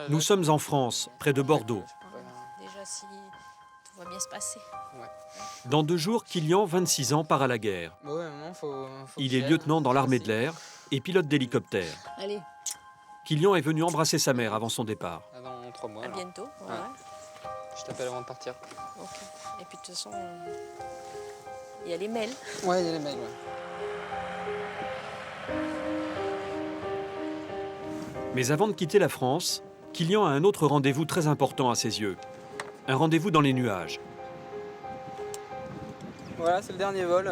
Nous sommes en France, près de Bordeaux. Déjà, si tout va bien se passer. Dans 2 jours, Kylian, 26 ans, part à la guerre. Il est lieutenant dans l'armée de l'air et pilote d'hélicoptère. Allez, Kylian est venu embrasser sa mère avant son départ. Dans 3 mois. à alors. bientôt. Ouais. Voilà. Je t'appelle avant de partir. Ok. Et puis de toute façon, il y a les mails. Ouais, il y a les mails. Mais avant de quitter la France, Kylian a un autre rendez-vous très important à ses yeux. Un rendez-vous dans les nuages. Voilà, c'est le dernier vol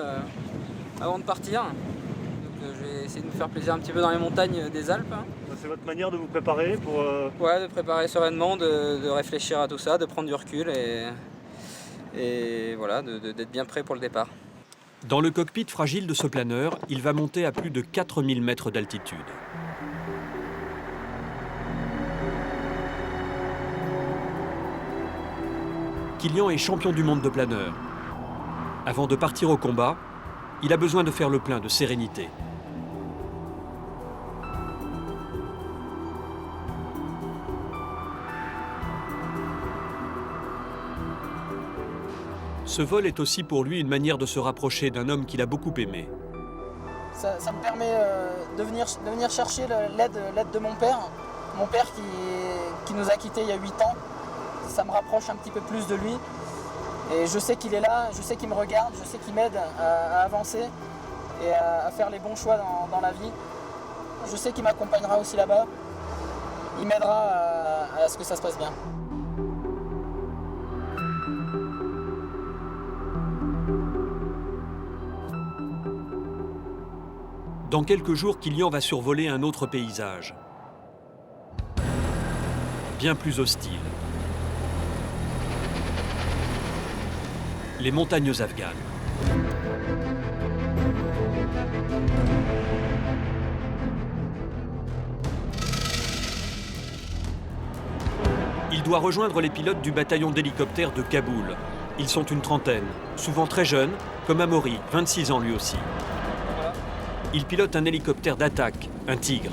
avant de partir. Donc, je vais essayer de me faire plaisir un petit peu dans les montagnes des Alpes. C'est votre manière de vous préparer pour... Ouais, de préparer sereinement, de réfléchir à tout ça, de prendre du recul et voilà, d'être bien prêt pour le départ. Dans le cockpit fragile de ce planeur, il va monter à plus de 4000 mètres d'altitude. Kylian est champion du monde de planeur. Avant de partir au combat, il a besoin de faire le plein de sérénité. Ce vol est aussi pour lui une manière de se rapprocher d'un homme qu'il a beaucoup aimé. Ça me permet de venir chercher l'aide de mon père. Mon père qui nous a quittés il y a 8 ans. Ça me rapproche un petit peu plus de lui. Et je sais qu'il est là, je sais qu'il me regarde, je sais qu'il m'aide à avancer et à faire les bons choix dans la vie. Je sais qu'il m'accompagnera aussi là-bas. Il m'aidera à ce que ça se passe bien. Dans quelques jours, Kylian va survoler un autre paysage. Bien plus hostile. Les montagnes afghanes. Il doit rejoindre les pilotes du bataillon d'hélicoptères de Kaboul. Ils sont une trentaine, souvent très jeunes, comme Amaury, 26 ans lui aussi. Il pilote un hélicoptère d'attaque, un Tigre.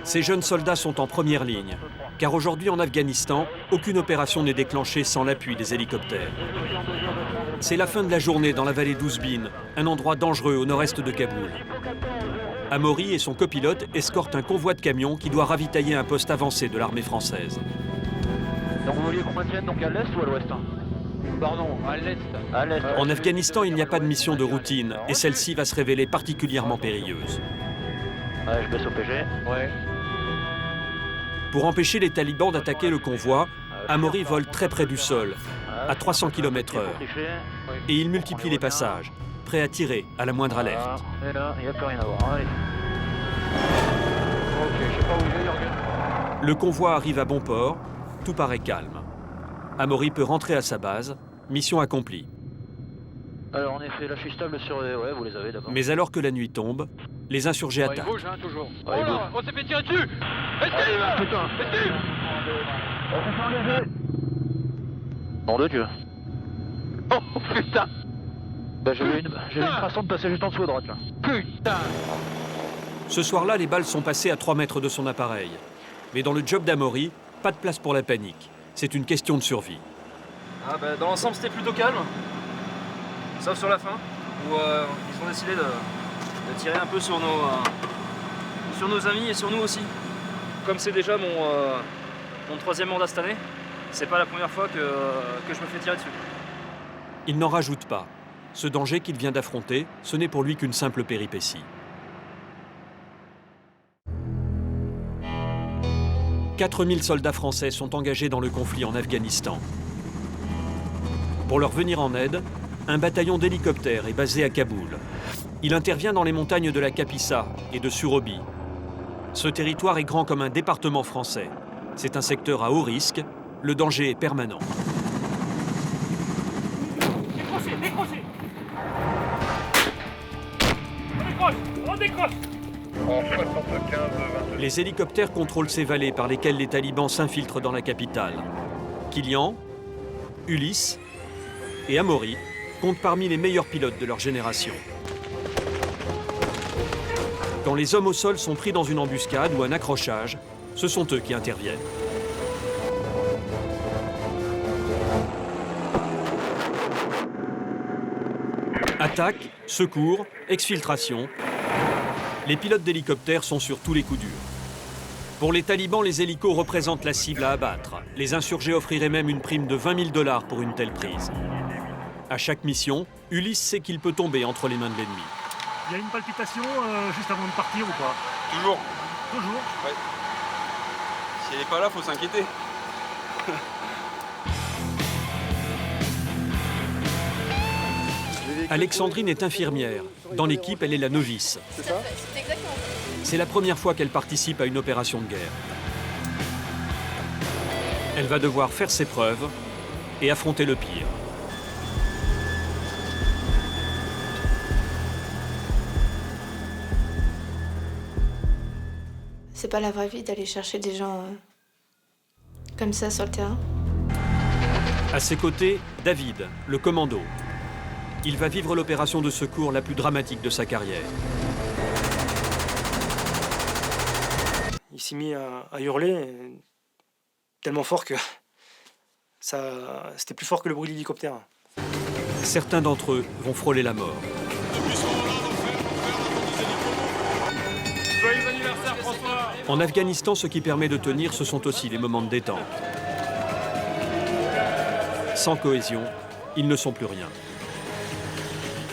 Ces jeunes soldats sont en première ligne, car aujourd'hui en Afghanistan, aucune opération n'est déclenchée sans l'appui des hélicoptères. C'est la fin de la journée dans la vallée d'Ouzbin, un endroit dangereux au nord-est de Kaboul. Amaury et son copilote escortent un convoi de camions qui doit ravitailler un poste avancé de l'armée française. Donc vous vouliez qu'on maintienne donc à l'est ou à l'ouest? Pardon, à l'est. À l'est. En Afghanistan, il n'y a pas de mission de routine, et celle-ci va se révéler particulièrement périlleuse. Ouais, je baisse au PG. Ouais. Pour empêcher les talibans d'attaquer le convoi, Amaury vole très près du sol, à 300 km/h, et il multiplie les passages, prêt à tirer à la moindre alerte. Et là, il n'y a plus rien à voir. Allez. Ok, je sais pas où il est, Jorgen. Le convoi arrive à bon port, tout paraît calme. Amaury peut rentrer à sa base, mission accomplie. Alors en effet, là je suis stable sur... Ouais, vous les avez d'abord. Mais alors que la nuit tombe, les insurgés Il attaquent. bouge, hein, toujours. Oh là, on s'est fait tirer dessus. Esquive. Putain. Esquive. On s'est fait engager. Nom de Dieu. Oh putain. Bah j'ai vu une traçon de passer juste en dessous à droite là. Putain. Ce soir-là, les balles sont passées à 3 mètres de son appareil. Mais dans le job d'Amaury, pas de place pour la panique. C'est une question de survie. Ah bah, dans l'ensemble, c'était plutôt calme. Sauf sur la fin, où ils ont décidé de tirer un peu sur nos amis et sur nous aussi. Comme c'est déjà mon 3e mandat cette année, c'est pas la première fois que je me fais tirer dessus. Il n'en rajoute pas. Ce danger qu'il vient d'affronter, ce n'est pour lui qu'une simple péripétie. 4000 soldats français sont engagés dans le conflit en Afghanistan. Pour leur venir en aide, un bataillon d'hélicoptères est basé à Kaboul. Il intervient dans les montagnes de la Kapisa et de Surobi. Ce territoire est grand comme un département français. C'est un secteur à haut risque. Le danger est permanent. Décrochez, décrochez. On décroche, on décroche. Les hélicoptères contrôlent ces vallées par lesquelles les talibans s'infiltrent dans la capitale. Kylian, Ulysse et Amaury comptent parmi les meilleurs pilotes de leur génération. Quand les hommes au sol sont pris dans une embuscade ou un accrochage, ce sont eux qui interviennent. Attaque, secours, exfiltration. Les pilotes d'hélicoptères sont sur tous les coups durs. Pour les talibans, les hélicos représentent la cible à abattre. Les insurgés offriraient même une prime de 20 000 $ pour une telle prise. À chaque mission, Ulysse sait qu'il peut tomber entre les mains de l'ennemi. Il y a une palpitation juste avant de partir ou pas? Toujours. Toujours. Ouais. Si elle n'est pas là, faut s'inquiéter. Alexandrine est infirmière. Dans l'équipe, elle est la novice. C'est ça? C'est exactement ça. C'est la première fois qu'elle participe à une opération de guerre. Elle va devoir faire ses preuves et affronter le pire. C'est pas la vraie vie d'aller chercher des gens comme ça sur le terrain. À ses côtés, David, le commando. Il va vivre l'opération de secours la plus dramatique de sa carrière. Il s'est mis à hurler tellement fort que c'était plus fort que le bruit de l'hélicoptère. Certains d'entre eux vont frôler la mort. Joyeux anniversaire, François! En Afghanistan, ce qui permet de tenir, ce sont aussi les moments de détente. Sans cohésion, ils ne sont plus rien.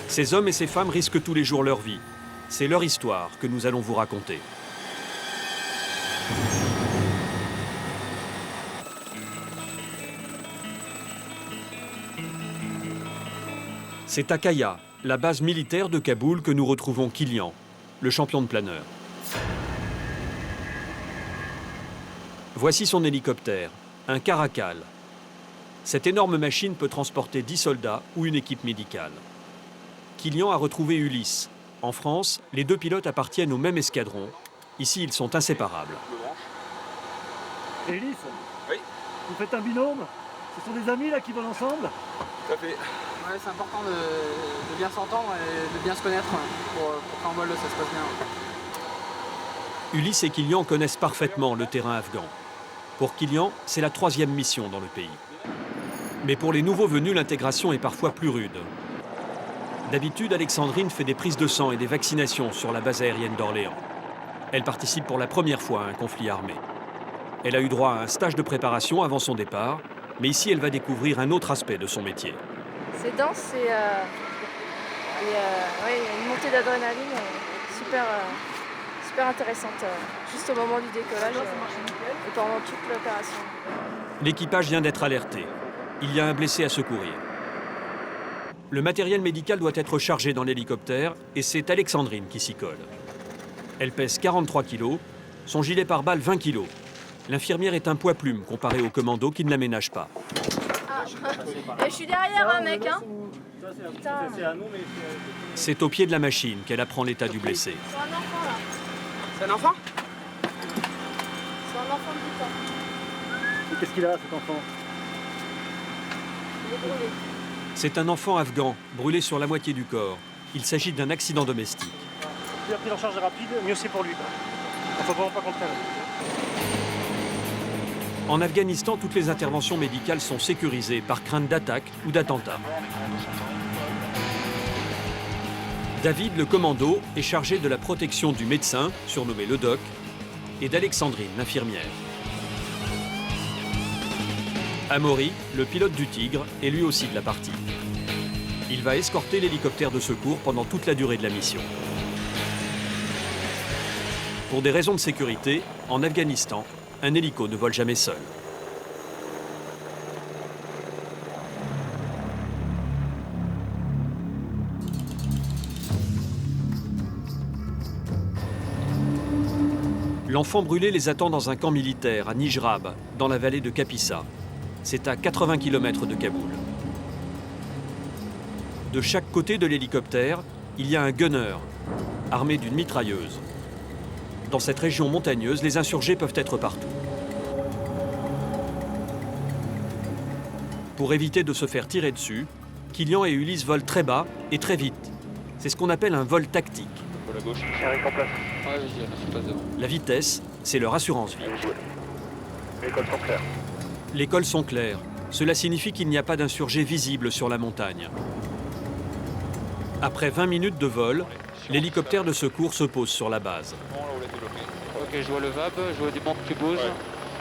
Ces hommes et ces femmes risquent tous les jours leur vie. C'est leur histoire que nous allons vous raconter. C'est à Kaya, la base militaire de Kaboul, que nous retrouvons Kilian, le champion de planeur. Voici son hélicoptère, un Caracal. Cette énorme machine peut transporter 10 soldats ou une équipe médicale. Kilian a retrouvé Ulysse. En France, les deux pilotes appartiennent au même escadron. Ici, ils sont inséparables. Et Ulysse, Oui. vous faites un binôme? Ce sont des amis là qui volent ensemble? Tout à fait. Ouais, c'est important de bien s'entendre et de bien se connaître pour qu'en vol ça se passe bien. Ulysse et Kilian connaissent parfaitement le terrain afghan. Pour Kilian, c'est la 3e mission dans le pays. Mais pour les nouveaux venus, l'intégration est parfois plus rude. D'habitude, Alexandrine fait des prises de sang et des vaccinations sur la base aérienne d'Orléans. Elle participe pour la première fois à un conflit armé. Elle a eu droit à un stage de préparation avant son départ, mais ici, elle va découvrir un autre aspect de son métier. C'est dense et il y a une montée d'adrénaline super intéressante, juste au moment du décollage et pendant toute l'opération. L'équipage vient d'être alerté. Il y a un blessé à secourir. Le matériel médical doit être chargé dans l'hélicoptère et c'est Alexandrine qui s'y colle. Elle pèse 43 kilos, son gilet pare-balles 20 kilos. L'infirmière est un poids plume comparé au commando qui ne la ménage pas. Ah, je suis derrière, mec, hein. Putain. C'est au pied de la machine qu'elle apprend l'état du blessé. C'est un enfant, là. C'est un enfant? C'est un enfant de 8 ans. Et qu'est-ce qu'il a, cet enfant? Il est brûlé. C'est un enfant afghan, brûlé sur la moitié du corps. Il s'agit d'un accident domestique. Plus la prise en charge est rapide, mieux c'est pour lui. Il ne faut vraiment pas qu'on le traîne. En Afghanistan, toutes les interventions médicales sont sécurisées par crainte d'attaque ou d'attentat. David, le commando, est chargé de la protection du médecin, surnommé le doc, et d'Alexandrine, l'infirmière. Amaury, le pilote du Tigre, est lui aussi de la partie. Il va escorter l'hélicoptère de secours pendant toute la durée de la mission. Pour des raisons de sécurité, en Afghanistan, un hélico ne vole jamais seul. L'enfant brûlé les attend dans un camp militaire à Nijrab, dans la vallée de Kapisa. C'est à 80 km de Kaboul. De chaque côté de l'hélicoptère, il y a un gunner, armé d'une mitrailleuse. Dans cette région montagneuse, les insurgés peuvent être partout. Pour éviter de se faire tirer dessus, Kilian et Ulysse volent très bas et très vite. C'est ce qu'on appelle un vol tactique. Pour la gauche. Eric en place. Ouais, vas-y, je passe devant. La vitesse, c'est leur assurance vie. Les cols sont clairs. Les cols sont clairs. Cela signifie qu'il n'y a pas d'insurgés visibles sur la montagne. Après 20 minutes de vol, l'hélicoptère de secours se pose sur la base. Ok, je vois le VAB, je vois des bombes qui bougent. Ouais.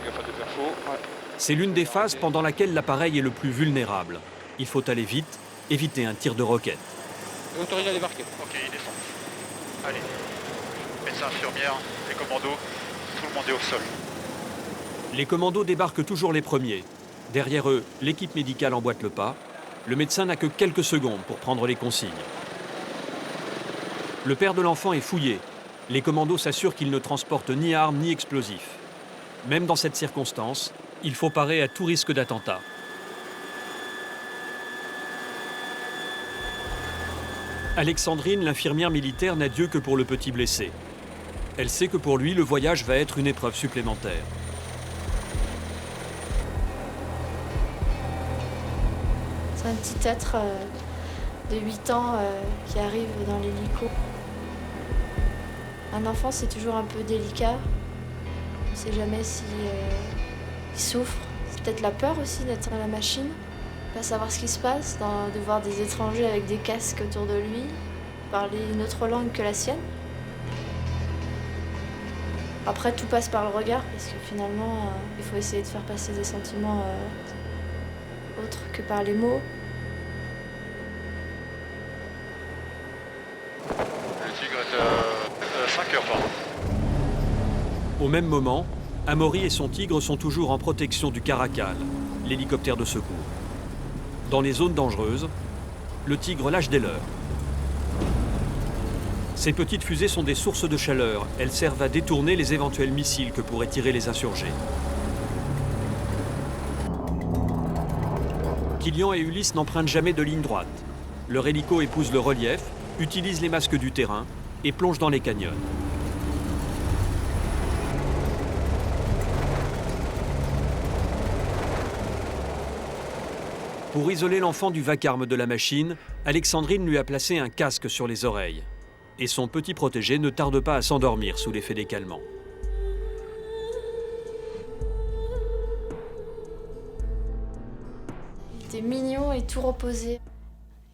Il faut te faire chaud. Ouais. C'est l'une des phases pendant laquelle l'appareil est le plus vulnérable. Il faut aller vite, éviter un tir de roquette. Autorisé à débarquer. Ok, ils descendent. Allez. Médecin, infirmière, les commandos, tout le monde est au sol. Les commandos débarquent toujours les premiers. Derrière eux, l'équipe médicale emboîte le pas. Le médecin n'a que quelques secondes pour prendre les consignes. Le père de l'enfant est fouillé. Les commandos s'assurent qu'il ne transporte ni armes ni explosifs. Même dans cette circonstance, il faut parer à tout risque d'attentat. Alexandrine, l'infirmière militaire, n'a Dieu que pour le petit blessé. Elle sait que pour lui, le voyage va être une épreuve supplémentaire. C'est un petit être de 8 ans qui arrive dans l'hélico. Un enfant, c'est toujours un peu délicat. On ne sait jamais si il souffre. C'est peut-être la peur aussi d'être dans la machine, pas savoir ce qui se passe, de voir des étrangers avec des casques autour de lui, parler une autre langue que la sienne. Après, tout passe par le regard, parce que finalement, il faut essayer de faire passer des sentiments autres que par les mots. Le tigre est à 5 heures, pardon. Au même moment, Amaury et son tigre sont toujours en protection du Caracal, l'hélicoptère de secours. Dans les zones dangereuses, le tigre lâche des leurres. Ces petites fusées sont des sources de chaleur. Elles servent à détourner les éventuels missiles que pourraient tirer les insurgés. Kilian et Ulysse n'empruntent jamais de ligne droite. Leur hélico épouse le relief, utilise les masques du terrain et plonge dans les canyons. Pour isoler l'enfant du vacarme de la machine, Alexandrine lui a placé un casque sur les oreilles. Et son petit protégé ne tarde pas à s'endormir sous l'effet des calmants. Il était mignon et tout reposé.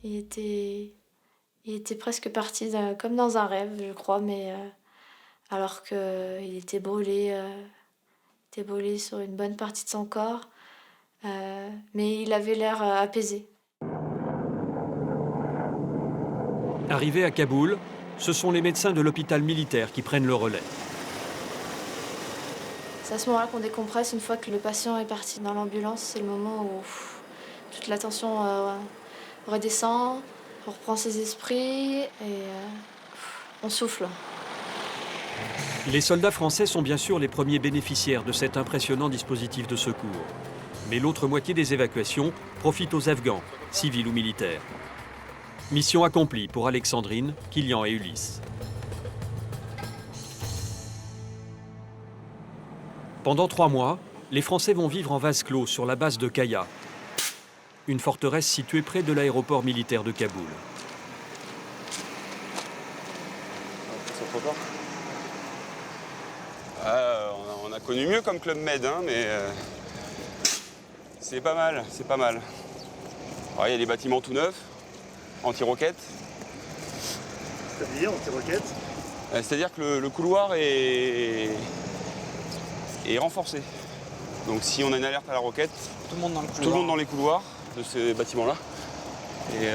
Il était presque parti comme dans un rêve, je crois, mais alors qu'il était brûlé sur une bonne partie de son corps. Mais il avait l'air apaisé. Arrivé à Kaboul, ce sont les médecins de l'hôpital militaire qui prennent le relais. C'est à ce moment-là qu'on décompresse. Une fois que le patient est parti dans l'ambulance, c'est le moment où toute la tension redescend, on reprend ses esprits et on souffle. Les soldats français sont bien sûr les premiers bénéficiaires de cet impressionnant dispositif de secours. Mais l'autre moitié des évacuations profite aux Afghans, civils ou militaires. Mission accomplie pour Alexandrine, Kilian et Ulysse. Pendant 3 mois, les Français vont vivre en vase clos sur la base de Kaya, une forteresse située près de l'aéroport militaire de Kaboul. On a connu mieux comme Club Med, hein, mais c'est pas mal, c'est pas mal. Alors, il y a des bâtiments tout neufs, anti-roquettes. C'est-à-dire anti-roquettes? C'est-à-dire que le couloir est renforcé. Donc si on a une alerte à la roquette, Tout le monde dans le tout le monde dans les couloirs de ces bâtiments-là. Et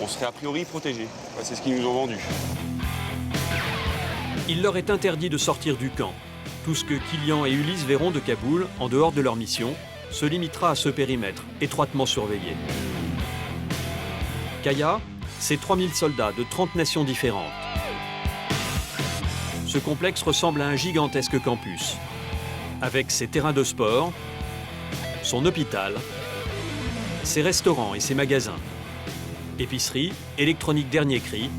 on serait a priori protégé. Enfin, c'est ce qu'ils nous ont vendu. Il leur est interdit de sortir du camp. Tout ce que Kilian et Ulysse verront de Kaboul, en dehors de leur mission, se limitera à ce périmètre, étroitement surveillé. Kaya, c'est 3000 soldats de 30 nations différentes. Ce complexe ressemble à un gigantesque campus, avec ses terrains de sport, son hôpital, ses restaurants et ses magasins, épicerie, électronique dernier cri.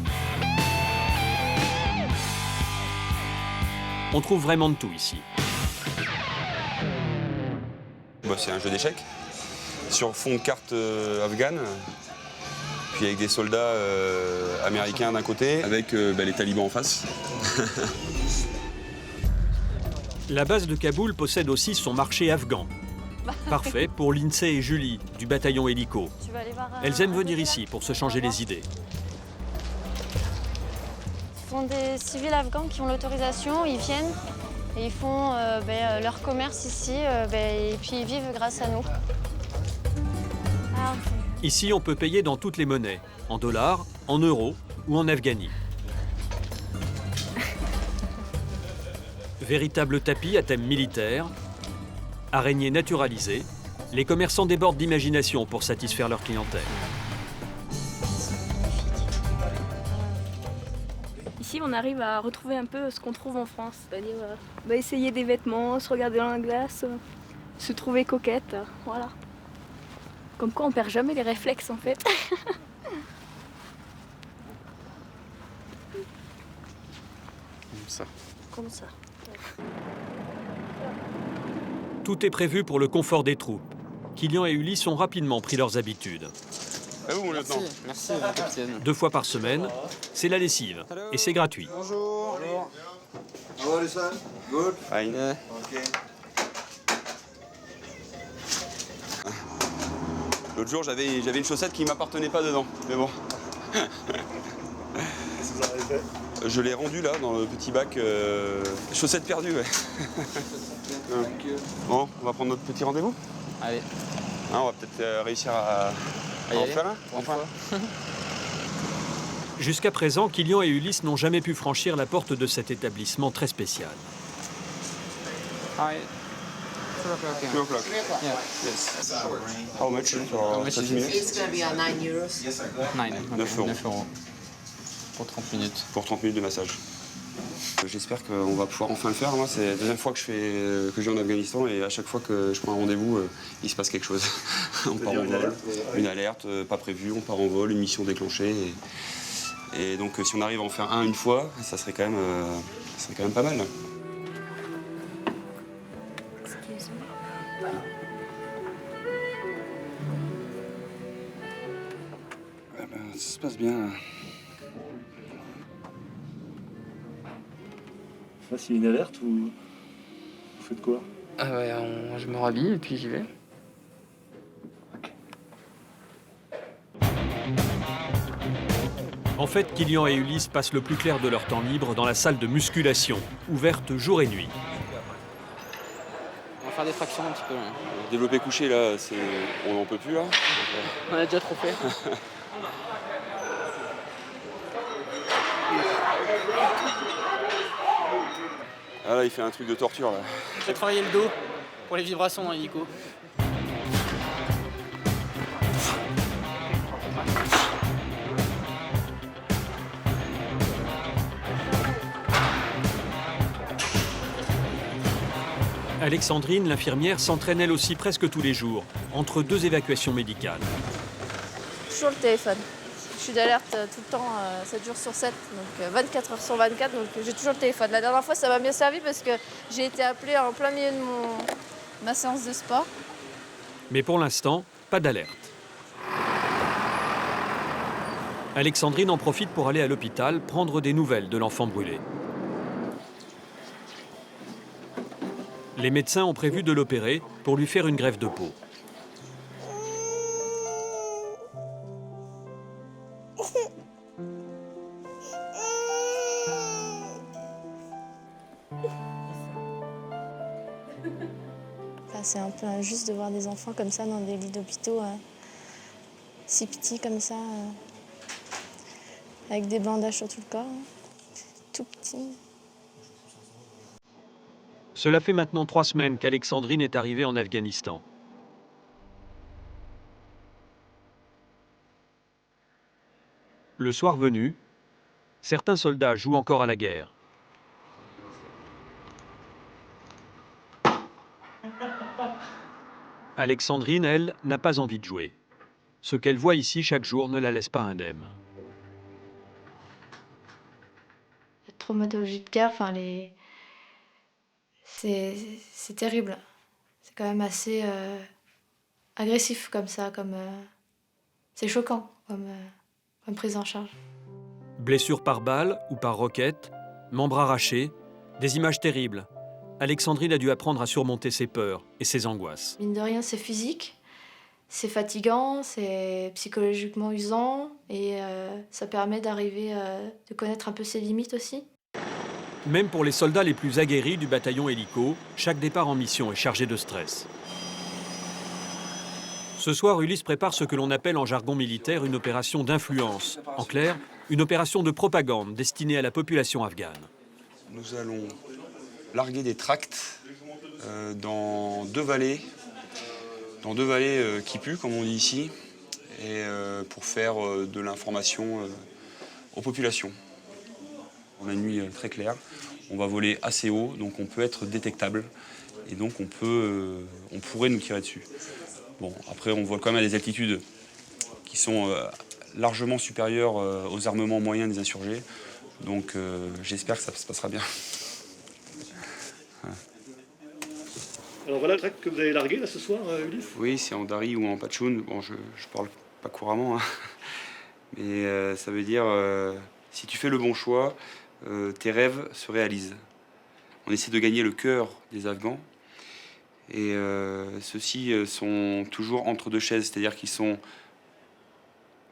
On trouve vraiment de tout ici. Bah, c'est un jeu d'échecs sur fond de carte afghane, puis avec des soldats américains d'un côté, avec les talibans en face. La base de Kaboul possède aussi son marché afghan. Parfait pour Lindsay et Julie, du bataillon hélico. Tu vas aller voir, Elles aiment venir ici pour se changer les idées. Ce sont des civils afghans qui ont l'autorisation, ils viennent et ils font leur commerce ici et puis ils vivent grâce à nous. Ah, okay. Ici, on peut payer dans toutes les monnaies, en dollars, en euros ou en afghani. Véritable tapis à thème militaire, araignées naturalisées, les commerçants débordent d'imagination pour satisfaire leur clientèle. Ici, on arrive à retrouver un peu ce qu'on trouve en France, c'est-à-dire essayer des vêtements, se regarder dans la glace, se trouver coquette, voilà. Comme quoi, on perd jamais les réflexes en fait. Comme ça. Comme ça. Tout est prévu pour le confort des troupes. Kylian et Ulysse ont rapidement pris leurs habitudes. À vous, mon lieutenant. Merci, capitaine. 2 fois par semaine, c'est la lessive. Et c'est gratuit. Bonjour. How are you, son? Good? Fine. Okay. L'autre jour, j'avais une chaussette qui ne m'appartenait pas dedans. Mais bon. Qu'est-ce que vous en avez fait? Je l'ai rendue là, dans le petit bac. Chaussette perdue, ouais. Bon, on va prendre notre petit rendez-vous. Allez. On va peut-être réussir à en faire un. Enfin. Jusqu'à présent, Kylian et Ulysse n'ont jamais pu franchir la porte de cet établissement très spécial. Hi. 2 o'clock. Yeah. Yes. How much for 30 minutes? It's going to be 9 euros. 9 euros. 9 euros. Pour 30 minutes. Pour 30 minutes de massage. J'espère qu'on va pouvoir enfin le faire. Moi, c'est la deuxième fois que je vais en Afghanistan et à chaque fois que je prends un rendez-vous, il se passe quelque chose. On part en vol, une alerte, pas prévue, on part en vol, une mission déclenchée. Et donc, si on arrive à en faire un une fois, ça serait quand même pas mal. Ça se passe bien. Là, s'il y a une alerte, vous faites quoi? Ah ouais, je me rhabille et puis j'y vais. En fait, Kylian et Ulysse passent le plus clair de leur temps libre dans la salle de musculation, ouverte jour et nuit. On va faire des tractions un petit peu. Là. Développé couché, là, on n'en peut plus. Là. On a déjà trop fait. Ah là, il fait un truc de torture, là. J'ai travaillé le dos pour les vibrations dans l'hélico. Alexandrine, l'infirmière, s'entraîne elle aussi presque tous les jours, entre 2 évacuations médicales. Toujours le téléphone. Je suis d'alerte tout le temps, 7 jours sur 7, donc 24 heures sur 24, donc j'ai toujours le téléphone. La dernière fois, ça m'a bien servi parce que j'ai été appelée en plein milieu de ma séance de sport. Mais pour l'instant, pas d'alerte. Alexandrine en profite pour aller à l'hôpital prendre des nouvelles de l'enfant brûlé. Les médecins ont prévu de l'opérer pour lui faire une greffe de peau. C'est un peu injuste de voir des enfants comme ça dans des lits d'hôpitaux, si petits comme ça, avec des bandages sur tout le corps, tout petits. Cela fait maintenant 3 semaines qu'Alexandrine est arrivée en Afghanistan. Le soir venu, certains soldats jouent encore à la guerre. Alexandrine, elle, n'a pas envie de jouer. Ce qu'elle voit ici chaque jour ne la laisse pas indemne. La traumatologie de guerre, c'est terrible. C'est quand même assez agressif comme ça, c'est choquant comme prise en charge. Blessures par balle ou par roquette, membres arrachés, des images terribles. Alexandrine a dû apprendre à surmonter ses peurs et ses angoisses. Mine de rien, c'est physique, c'est fatigant, c'est psychologiquement usant et ça permet d'arriver de connaître un peu ses limites aussi. Même pour les soldats les plus aguerris du bataillon hélico, chaque départ en mission est chargé de stress. Ce soir, Ulysse prépare ce que l'on appelle en jargon militaire une opération d'influence. En clair, une opération de propagande destinée à la population afghane. Nous allons larguer des tracts dans deux vallées qui puent, comme on dit ici, et pour faire de l'information aux populations. On a une nuit très claire, on va voler assez haut, donc on peut être détectable, et donc on pourrait nous tirer dessus. Bon, après, on voit quand même à des altitudes qui sont largement supérieures aux armements moyens des insurgés. Donc j'espère que ça se passera bien. Alors voilà le tract que vous avez largué là ce soir, Ulysse? Oui, c'est en dari ou en Pachtoun. Bon, je parle pas couramment, hein. Mais ça veut dire si tu fais le bon choix, tes rêves se réalisent. On essaie de gagner le cœur des Afghans. Et ceux-ci sont toujours entre deux chaises, c'est-à-dire qu'ils sont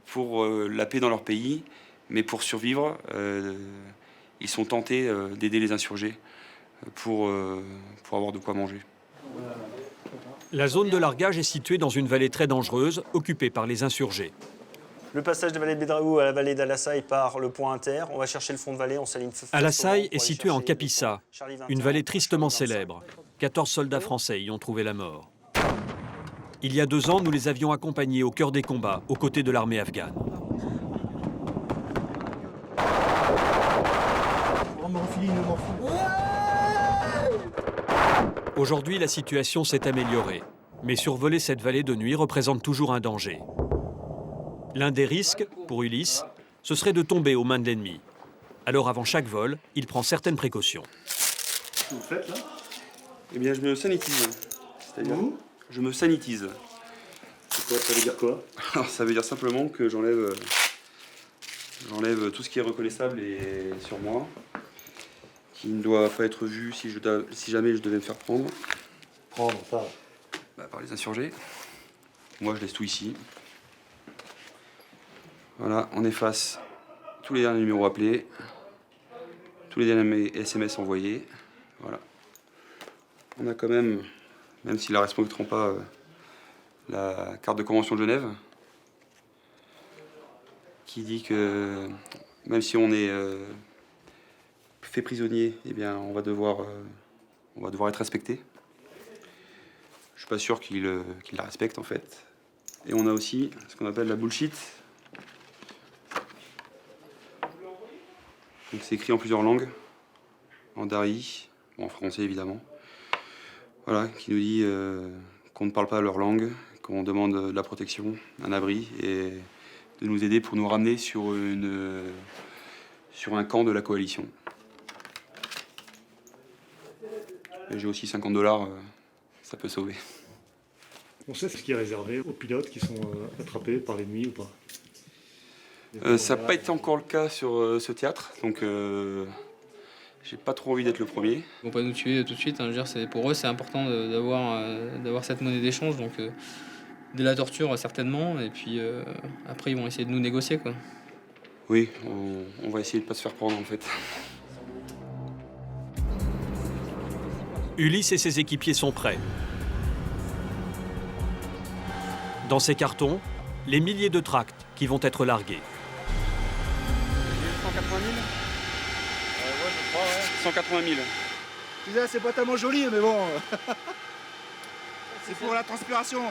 pour la paix dans leur pays, mais pour survivre, ils sont tentés d'aider les insurgés pour avoir de quoi manger. La zone de largage est située dans une vallée très dangereuse, occupée par les insurgés. Le passage de la vallée de Bedraou à la vallée d'Al-Assaï par le point inter. On va chercher le fond de vallée, on s'aligne. Al-Assaï est située en Kapisa, une vallée tristement célèbre. 14 soldats français y ont trouvé la mort. Il y a 2 ans, nous les avions accompagnés au cœur des combats, aux côtés de l'armée afghane. Aujourd'hui, la situation s'est améliorée. Mais survoler cette vallée de nuit représente toujours un danger. L'un des risques, pour Ulysse, ce serait de tomber aux mains de l'ennemi. Alors avant chaque vol, il prend certaines précautions. Qu'est-ce que vous faites là? Eh bien, je me sanitise. C'est-à-dire, je me sanitise. Ça veut dire quoi? Alors, ça veut dire simplement que j'enlève tout ce qui est reconnaissable et sur moi, qui ne doit pas être vu si jamais je devais me faire prendre. Prendre, ça. Par les insurgés. Moi, je laisse tout ici. Voilà, on efface tous les derniers numéros appelés, tous les derniers SMS envoyés. Voilà. On a quand même s'ils ne la respecteront pas, la carte de convention de Genève, qui dit que même si on est fait prisonnier, eh bien, on va devoir être respecté. Je suis pas sûr qu'il la respecte en fait. Et on a aussi ce qu'on appelle la bullshit. Donc c'est écrit en plusieurs langues, en dari, en français évidemment. Voilà, qui nous dit qu'on ne parle pas leur langue, qu'on demande de la protection, un abri et de nous aider pour nous ramener sur un camp de la coalition. Et j'ai aussi $50, ça peut sauver. On sait ce qui est réservé aux pilotes qui sont attrapés par l'ennemi ou pas? Ça n'a pas été encore le cas sur ce théâtre, donc j'ai pas trop envie d'être le premier. Ils vont pas nous tuer tout de suite, hein, je veux dire, pour eux c'est important d'avoir cette monnaie d'échange, donc de la torture certainement, et puis après ils vont essayer de nous négocier, quoi. Oui, on va essayer de pas se faire prendre en fait. Ulysse et ses équipiers sont prêts. Dans ces cartons, les milliers de tracts qui vont être largués. 180 000 Ouais, je crois, ouais. 180 000. Je disais, c'est pas tellement joli, mais bon. C'est pour la transpiration.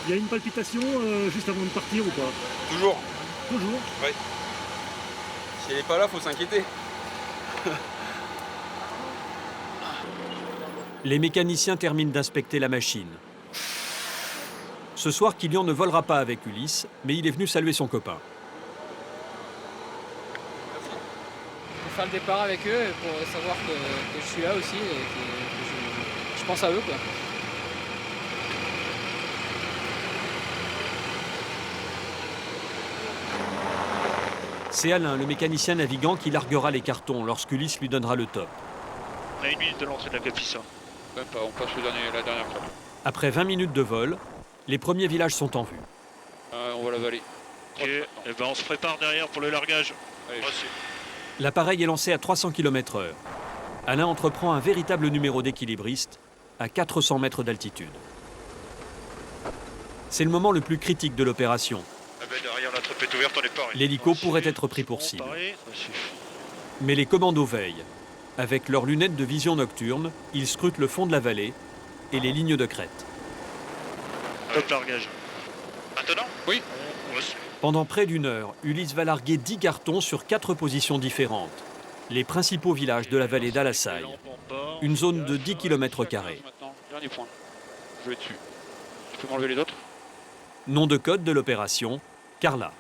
Il y a une palpitation juste avant de partir ou pas? Toujours. Toujours? Oui. Si elle n'est pas là, faut s'inquiéter. Les mécaniciens terminent d'inspecter la machine. Ce soir, Kilian ne volera pas avec Ulysse, mais il est venu saluer son copain. Pour faire le départ avec eux, pour savoir que je suis là aussi et que je pense à eux, quoi. C'est Alain, le mécanicien navigant, qui larguera les cartons lorsqu'Ulysse lui donnera le top. On a 1 minute de l'entrée de la Capissa. Même pas, on passe la dernière clap. Après 20 minutes de vol, les premiers villages sont en vue. On va la vallée. Ok, et ben on se prépare derrière pour le largage. Allez. Reçu. L'appareil est lancé à 300 km/h. Alain entreprend un véritable numéro d'équilibriste à 400 mètres d'altitude. C'est le moment le plus critique de l'opération. Ah ben derrière la trappe est ouverte, on est paré. L'hélico pourrait être pris pour cible. Mais les commandos veillent. Avec leurs lunettes de vision nocturne, ils scrutent le fond de la vallée et les lignes de crête. Top largage. Maintenant? Oui. Reçu. Pendant près d'une heure, Ulysse va larguer 10 cartons sur 4 positions différentes. Les principaux villages de la vallée d'Alassaï. Une zone de 10 km². Maintenant, dernier point. Je vais dessus. Tu peux m'enlever les autres? Nom de code de l'opération, Carla.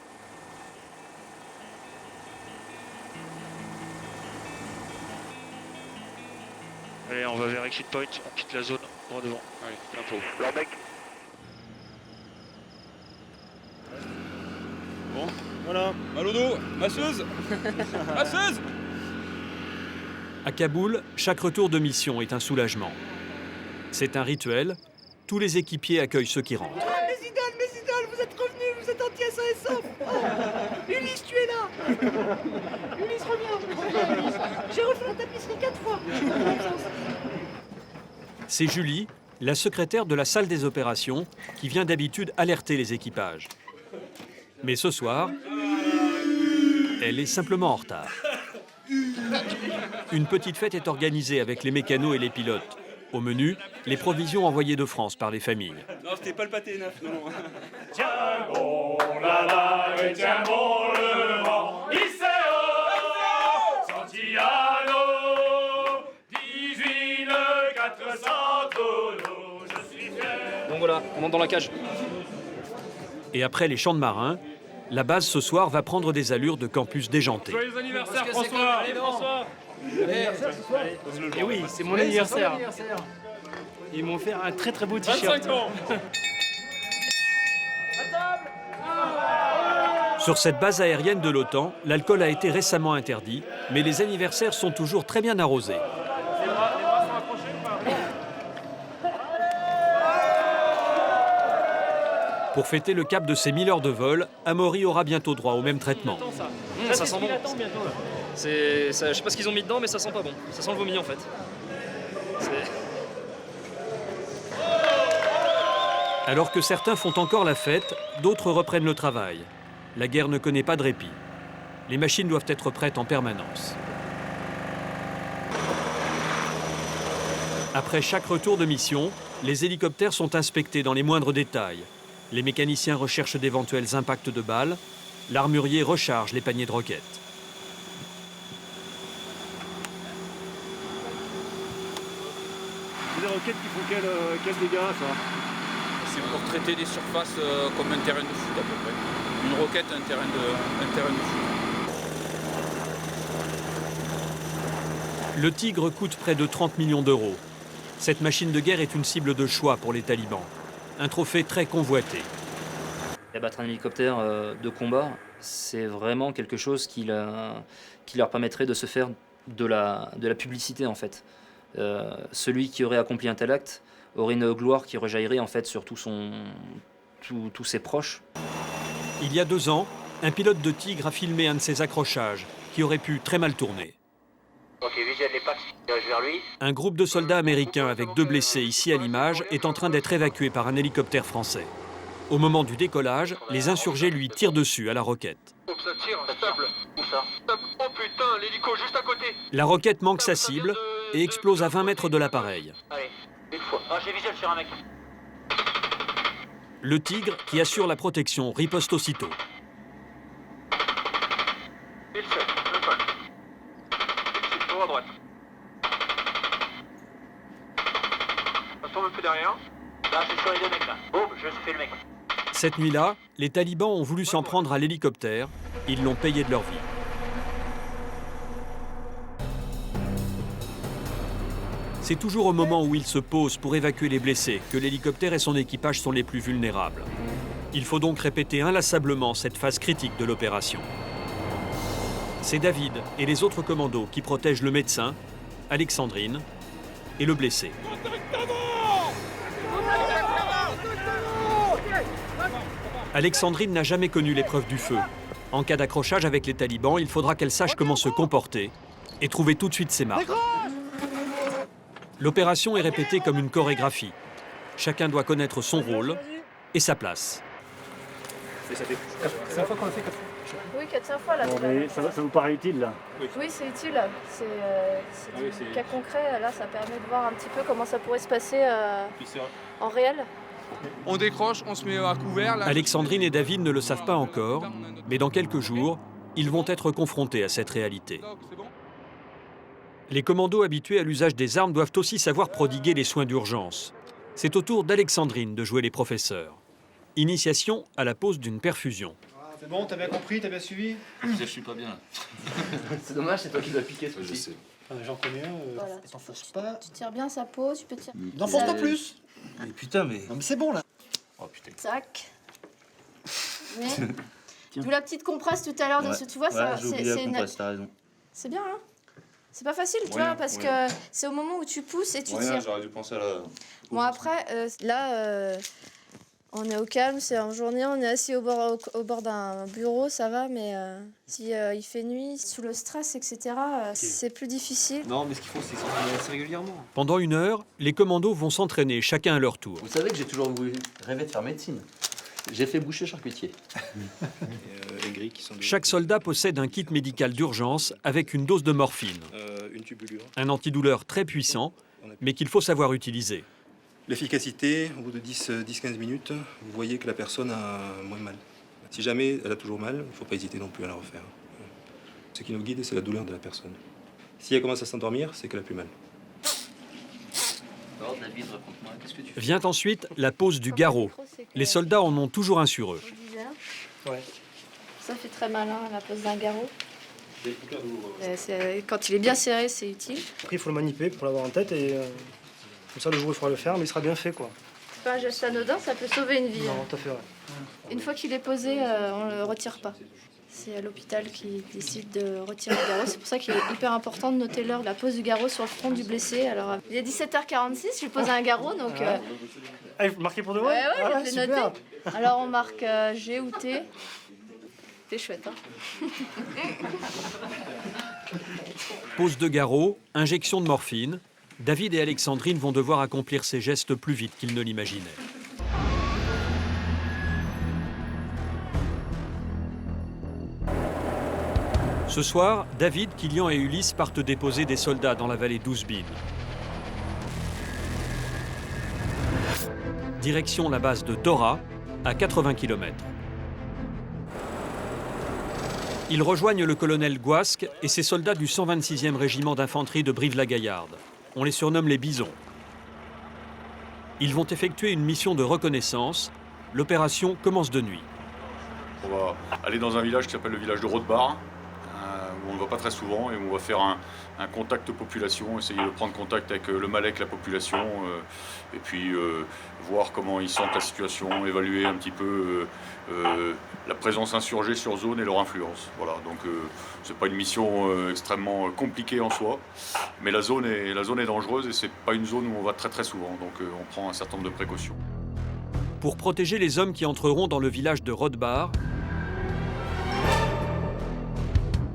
Allez, on va vers Exit Point, on quitte la zone, droit devant. Allez, l'info. Leur mec. Bon. Voilà. Mal au dos, masseuse. Masseuse. À Kaboul, chaque retour de mission est un soulagement. C'est un rituel. Tous les équipiers accueillent ceux qui rentrent. Mes idoles, vous êtes revenus, vous êtes entiers sains et saufs. Oh, Ulysse, tu es là. Ulysse, reviens. Ulysse. J'ai refait la tapisserie 4 fois. C'est Julie, la secrétaire de la salle des opérations, qui vient d'habitude alerter les équipages. Mais ce soir, elle est simplement en retard. Une petite fête est organisée avec les mécanos et les pilotes. Au menu, les provisions envoyées de France par les familles. Non, c'était pas le pâté neuf, non. Tiens bon la vague, tiens bon le vent. Iseo, Santiago, 18 400 tonneaux, je suis fier. Bon voilà, on monte dans la cage. Et après les chants de marins, la base ce soir va prendre des allures de campus déjanté. Joyeux anniversaire François. Allez François. Anniversaire ce soir. Et oui, c'est mon anniversaire. Ils m'ont fait un très beau t-shirt. 25 ans. Sur cette base aérienne de l'OTAN, l'alcool a été récemment interdit, mais les anniversaires sont toujours très bien arrosés. Les bras sont accrochés ou pas? Pour fêter le cap de ses 1000 heures de vol, Amaury aura bientôt droit au même traitement. Ça sent bon. Je sais pas ce qu'ils ont mis dedans, mais ça sent pas bon. Ça sent le vomi en fait. Alors que certains font encore la fête, d'autres reprennent le travail. La guerre ne connaît pas de répit. Les machines doivent être prêtes en permanence. Après chaque retour de mission, les hélicoptères sont inspectés dans les moindres détails. Les mécaniciens recherchent d'éventuels impacts de balles. L'armurier recharge les paniers de roquettes. C'est des roquettes qui font quel dégât, ça? C'est pour traiter des surfaces comme un terrain de foot à peu près. Une roquette, un terrain de foot. Le Tigre coûte près de 30 millions d'euros. Cette machine de guerre est une cible de choix pour les talibans. Un trophée très convoité. Abattre un hélicoptère de combat, c'est vraiment quelque chose qui leur permettrait de se faire de la publicité en fait. Celui qui aurait accompli un tel acte aurait une gloire qui rejaillirait en fait sur tous ses proches. Il y a 2 ans, un pilote de Tigre a filmé un de ses accrochages qui aurait pu très mal tourner. Ok, visuel les packs, dirige vers lui. Un groupe de soldats américains avec 2 blessés ici à l'image est en train d'être évacué par un hélicoptère français. Au moment du décollage, les insurgés lui tirent dessus à la roquette. Ça tire, stable. Où ça? Stable. Oh putain, l'hélico juste à côté. La roquette manque sa cible et explose à 20 mètres de l'appareil. Allez, une fois. Ah, j'ai visuel sur un mec. Le Tigre, qui assure la protection, riposte aussitôt. Il fait, le pack. Ici, à droite. Ça tombe un peu derrière. Là, je suis sur les 2 mecs là. Boum, je fais le mec. Cette nuit-là, les talibans ont voulu s'en prendre à l'hélicoptère. Ils l'ont payé de leur vie. C'est toujours au moment où ils se posent pour évacuer les blessés que l'hélicoptère et son équipage sont les plus vulnérables. Il faut donc répéter inlassablement cette phase critique de l'opération. C'est David et les autres commandos qui protègent le médecin, Alexandrine et le blessé. Alexandrine n'a jamais connu l'épreuve du feu. En cas d'accrochage avec les talibans, il faudra qu'elle sache comment se comporter et trouver tout de suite ses marques. L'opération est répétée comme une chorégraphie. Chacun doit connaître son rôle et sa place. C'est la fois qu'on a fait 4 fois. Oui, 4-5 fois là. Bon, mais ça vous paraît utile là? Oui, c'est utile. C'est du cas concret. Là, ça permet de voir un petit peu comment ça pourrait se passer en réel. On décroche, on se met à couvert. Là, Alexandrine et David ne le savent pas encore, mais dans quelques jours, ils vont être confrontés à cette réalité. Les commandos habitués à l'usage des armes doivent aussi savoir prodiguer les soins d'urgence. C'est au tour d'Alexandrine de jouer les professeurs. Initiation à la pose d'une perfusion. C'est bon, t'as bien compris, t'as bien suivi? Je suis pas bien. C'est dommage, c'est toi qui dois piquer ce Je sais. J'en connais un, Voilà. t'enfonce pas. Tu tires bien sa peau, tu peux tirer. N'enfonce pas plus. Mais putain, mais... Non mais c'est bon là. Oh putain. Tac. Mais d'où la petite compresse tout à l'heure. Ouais. Tu vois, ça, j'ai oublié la compresse, t'as raison. C'est bien, hein? C'est pas facile, tu vois, parce que c'est au moment où tu pousses et tu tires. J'aurais dû penser à la... Bon, après, là, on est au calme, c'est en journée, on est assis au bord d'un bureau, ça va, mais si il fait nuit, sous le stress, etc., c'est plus difficile. Non, mais ce qu'il faut, c'est s'entraîner assez régulièrement. Pendant 1 heure, les commandos vont s'entraîner chacun à leur tour. Vous savez que j'ai toujours rêvé de faire médecine. J'ai fait boucher charcutier. Chaque soldat possède un kit médical d'urgence avec une dose de morphine. Une tubulure. Un antidouleur très puissant, mais qu'il faut savoir utiliser. L'efficacité, au bout de 10-15 minutes, vous voyez que la personne a moins mal. Si jamais elle a toujours mal, il ne faut pas hésiter non plus à la refaire. Ce qui nous guide, c'est la douleur de la personne. Si elle commence à s'endormir, c'est qu'elle a plus mal. Alors, David, raconte-moi, qu'est-ce que tu fais? Vient ensuite la pose du garrot. Les soldats en ont toujours un sur eux. Ouais. Ça fait très mal, hein, la pose d'un garrot. Quand il est bien serré, c'est utile. Après, il faut le manipuler pour l'avoir en tête et comme ça, le jour, il faudra le faire, mais il sera bien fait, quoi. C'est pas un geste anodin, ça peut sauver une vie. Non, hein. tout à fait, ouais. Une fois qu'il est posé, on le retire pas. C'est à l'hôpital qui décide de retirer le garrot. C'est pour ça qu'il est hyper important de noter l'heure de la pose du garrot sur le front du blessé. Alors, il est 17h46, je pose un garrot, donc... Ah, vous marquez pour de vrai? Ouais, j'ai noté. Alors, on marque G ou T. C'est chouette, hein. Pose de garrot, injection de morphine. David et Alexandrine vont devoir accomplir ces gestes plus vite qu'ils ne l'imaginaient. Ce soir, David, Kilian et Ulysse partent déposer des soldats dans la vallée d'Ouzbine. Direction la base de Tora, à 80 km. Ils rejoignent le colonel Gouasque et ses soldats du 126e régiment d'infanterie de Brive-la-Gaillarde. On les surnomme les Bisons. Ils vont effectuer une mission de reconnaissance. L'opération commence de nuit. On va aller dans un village qui s'appelle le village de Rodebar, où on ne va pas très souvent et où on va faire un contact population, essayer de prendre contact avec le Malek, la population, et puis voir comment ils sentent la situation, évaluer un petit peu la présence insurgée sur zone et leur influence. Voilà, donc c'est pas une mission extrêmement compliquée en soi, mais la zone est dangereuse et c'est pas une zone où on va très souvent, donc on prend un certain nombre de précautions. Pour protéger les hommes qui entreront dans le village de Rodebar,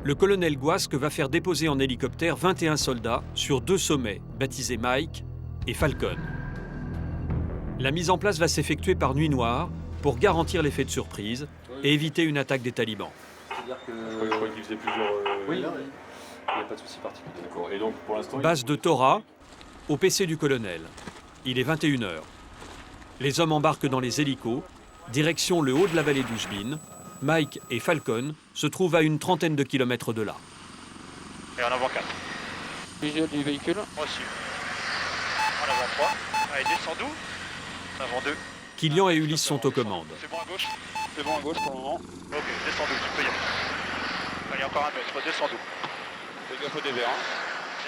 le colonel Gouasque va faire déposer en hélicoptère 21 soldats sur 2 sommets, baptisés Mike et Falcon. La mise en place va s'effectuer par nuit noire pour garantir l'effet de surprise et éviter une attaque des talibans. C'est-à-dire que... Je crois qu'il faisait plusieurs... Oui, il n'y a pas de souci particulier. D'accord. Et donc, pour l'instant... Base de Tora, au PC du colonel. Il est 21h. Les hommes embarquent dans les hélicos, direction le haut de la vallée d'Ouzbine. Mike et Falcon se trouvent à une trentaine de kilomètres de là. Et en avant 4. Visuel du véhicule. Reçu. En avant 3. Allez, descends d'où? Avant 2. Kilian et Ulysse sont aux commandes. C'est bon à gauche? C'est bon à gauche pour le moment. Ok, descends d'où, tu peux y aller. Allez, encore un mètre, descends d'où. Fais gaffe au dévers.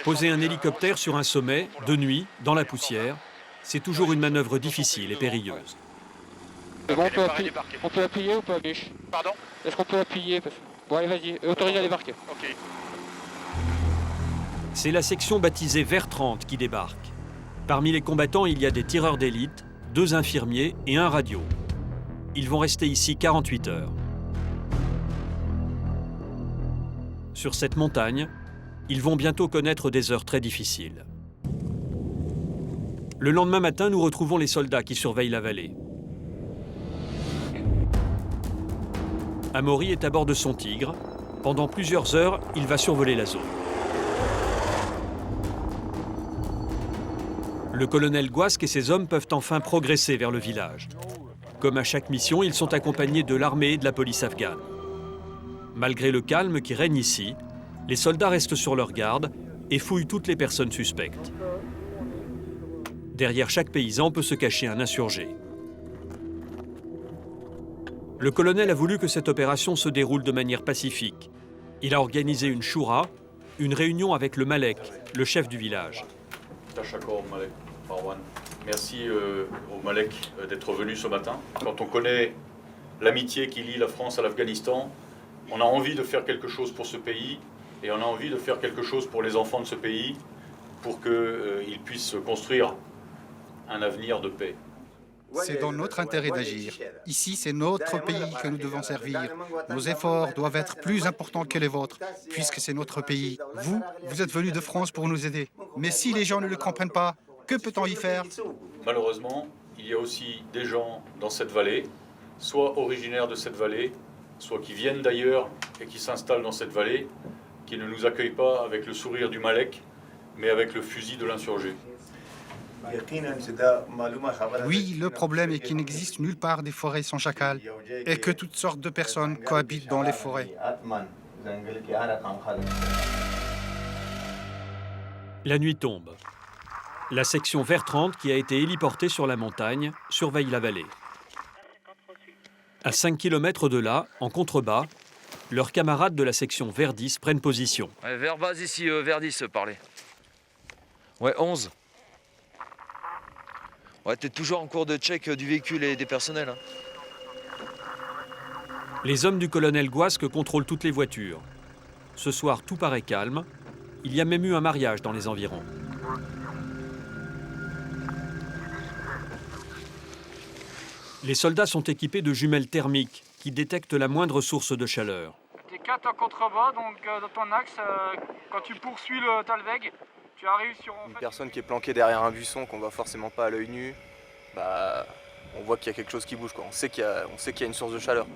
Poser un hélicoptère sur un sommet, de nuit, dans la poussière, c'est toujours une manœuvre difficile et périlleuse. C'est bon, on peut appuyer ou pas, biche? Pardon? Est-ce qu'on peut appuyer? Bon allez vas-y, autorisé à débarquer. Ok. C'est la section baptisée Vert 30 qui débarque. Parmi les combattants, il y a des tireurs d'élite, 2 infirmiers et 1 radio. Ils vont rester ici 48 heures. Sur cette montagne, ils vont bientôt connaître des heures très difficiles. Le lendemain matin, nous retrouvons les soldats qui surveillent la vallée. Amaury est à bord de son Tigre. Pendant plusieurs heures, il va survoler la zone. Le colonel Gouasque et ses hommes peuvent enfin progresser vers le village. Comme à chaque mission, ils sont accompagnés de l'armée et de la police afghane. Malgré le calme qui règne ici, les soldats restent sur leur garde et fouillent toutes les personnes suspectes. Derrière chaque paysan peut se cacher un insurgé. Le colonel a voulu que cette opération se déroule de manière pacifique. Il a organisé une choura, une réunion avec le Malek, le chef du village. Merci au Malek d'être venu ce matin. Quand on connaît l'amitié qui lie la France à l'Afghanistan, on a envie de faire quelque chose pour ce pays et on a envie de faire quelque chose pour les enfants de ce pays pour qu'ils puissent construire un avenir de paix. C'est dans notre intérêt d'agir. Ici, c'est notre pays que nous devons servir. Nos efforts doivent être plus importants que les vôtres, puisque c'est notre pays. Vous êtes venus de France pour nous aider. Mais si les gens ne le comprennent pas, que peut-on y faire? Malheureusement, il y a aussi des gens dans cette vallée, soit originaires de cette vallée, soit qui viennent d'ailleurs et qui s'installent dans cette vallée, qui ne nous accueillent pas avec le sourire du Malek, mais avec le fusil de l'insurgé. Oui, le problème est qu'il n'existe nulle part des forêts sans chacal et que toutes sortes de personnes cohabitent dans les forêts. La nuit tombe. La section Vert 30, qui a été héliportée sur la montagne, surveille la vallée. À 5 km de là, en contrebas, leurs camarades de la section Vert 10 prennent position. Ouais, vers base ici, vers 10, parlez. Ouais, 11. Ouais, t'es toujours en cours de check du véhicule et des personnels. Hein. Les hommes du colonel Gouasque contrôlent toutes les voitures. Ce soir, tout paraît calme. Il y a même eu un mariage dans les environs. Les soldats sont équipés de jumelles thermiques qui détectent la moindre source de chaleur. T'es 4 en contrebas, donc dans ton axe, quand tu poursuis le Talweg, tu arrives sur... Une personne qui est planquée derrière un buisson qu'on voit forcément pas à l'œil nu, bah, on voit qu'il y a quelque chose qui bouge, quoi. On sait qu'il y a une source de chaleur.